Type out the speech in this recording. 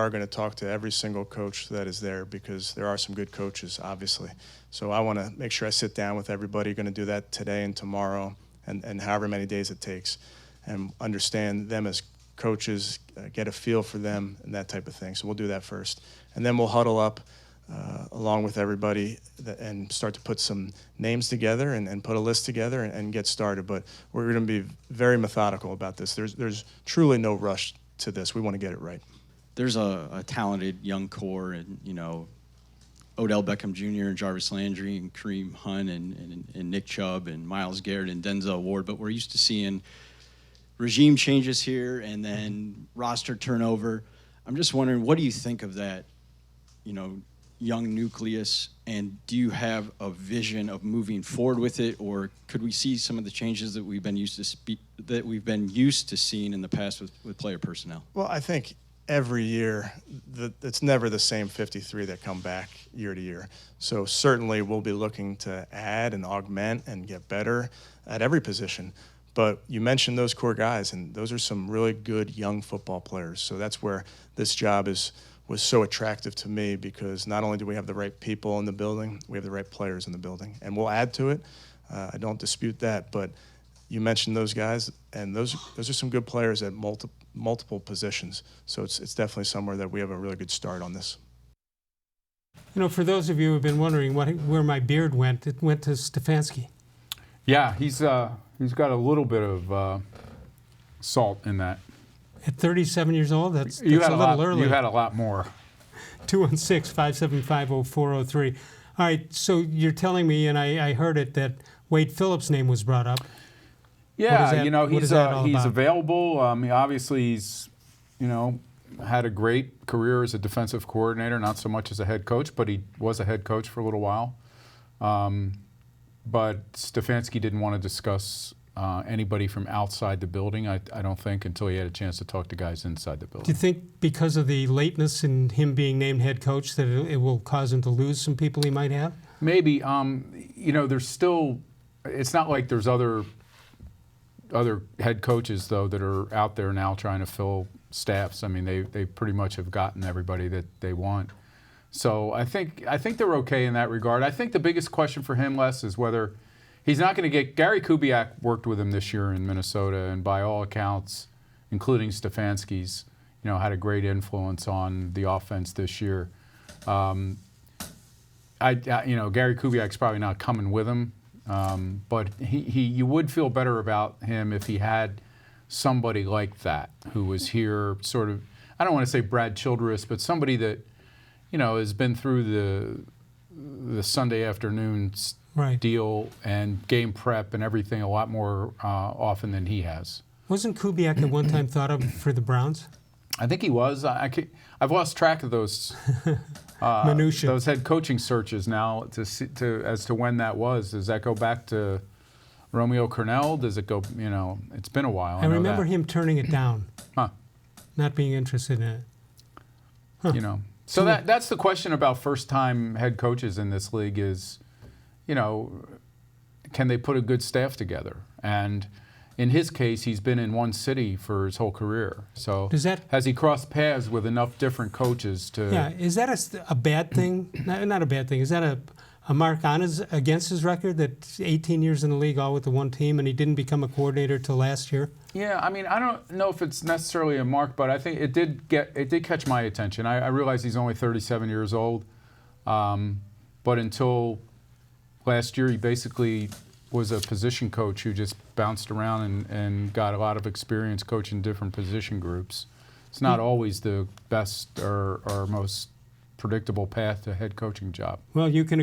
are going to talk to every single coach that is there because there are some good coaches, obviously. So I want to make sure I sit down with everybody. Going to do that today and tomorrow and however many days it takes, and understand them as coaches, get a feel for them and that type of thing. So we'll do that first. And then we'll huddle up along with everybody and start to put some names together and put a list together and get started. But we're going to be very methodical about this. There's truly no rush to this. We want to get it right. There's a talented young core, and Odell-Beckham-Jr. and Jarvis-Landry and Kareem-Hunt and Nick-Chubb and Myles-Garrett and Denzel Ward, but we're used to seeing regime changes here and then roster turnover. I'm just wondering, what do you think of that, young nucleus, and do you have a vision of moving forward with it, or could we see some of the changes that we've been used to seeing in the past with player personnel? Well, I think every year, it's never the same 53 that come back year to year. So certainly we'll be looking to add and augment and get better at every position. But you mentioned those core guys, and those are some really good young football players. So that's where this job was so attractive to me, because not only do we have the right people in the building, we have the right players in the building. And we'll add to it. I don't dispute that. But you mentioned those guys, and those are some good players at multiple positions. So it's definitely somewhere that we have a really good start on this. For those of you who have been wondering where my beard went, it went to Stefanski. Yeah, he's got a little bit of salt in that. At 37 years old, that's a little early. You had a lot more. 216-575-0403. All right, so you're telling me, and I heard it, that Wade-Phillips' name was brought up. Yeah, he's available. Obviously, he's, had a great career as a defensive coordinator, not so much as a head coach, but he was a head coach for a little while. But Stefanski didn't want to discuss anybody from outside the building, I don't think, until he had a chance to talk to guys inside the building. Do you think because of the lateness in him being named head coach that it will cause him to lose some people he might have? Maybe. There's still, it's not like there's other head coaches, though, that are out there now trying to fill staffs. I mean, they pretty much have gotten everybody that they want. So I think they're okay in that regard. I think the biggest question for him, Les, is whether he's not going to get – Gary-Kubiak worked with him this year in Minnesota, and by all accounts, including Stefanski's, had a great influence on the offense this year. Gary-Kubiak's probably not coming with him, but you would feel better about him if he had somebody like that who was here sort of – I don't want to say Brad Childress, but somebody that – has been through the Sunday afternoon deal and game prep and everything a lot more often than he has. Wasn't Kubiak at one time thought of for the Browns? I think he was. I've lost track of those minutia. Those head coaching searches now as to when that was. Does that go back to Romeo Cornell? Does it go? It's been a while. I remember him turning it down. Not being interested in it. So that's the question about first-time head coaches in this league is, can they put a good staff together? And in his case, he's been in one city for his whole career. So has he crossed paths with enough different coaches to? Yeah, is that a bad thing? Not a bad thing. Is that a mark against his record that 18 years in the league, all with the one team, and he didn't become a coordinator till last year? Yeah, I don't know if it's necessarily a mark, but I think it did catch my attention. I realize he's only 37 years old, but until last year, he basically was a position coach who just bounced around and got a lot of experience coaching different position groups. It's not always the best or most predictable path to head coaching job. Well, you can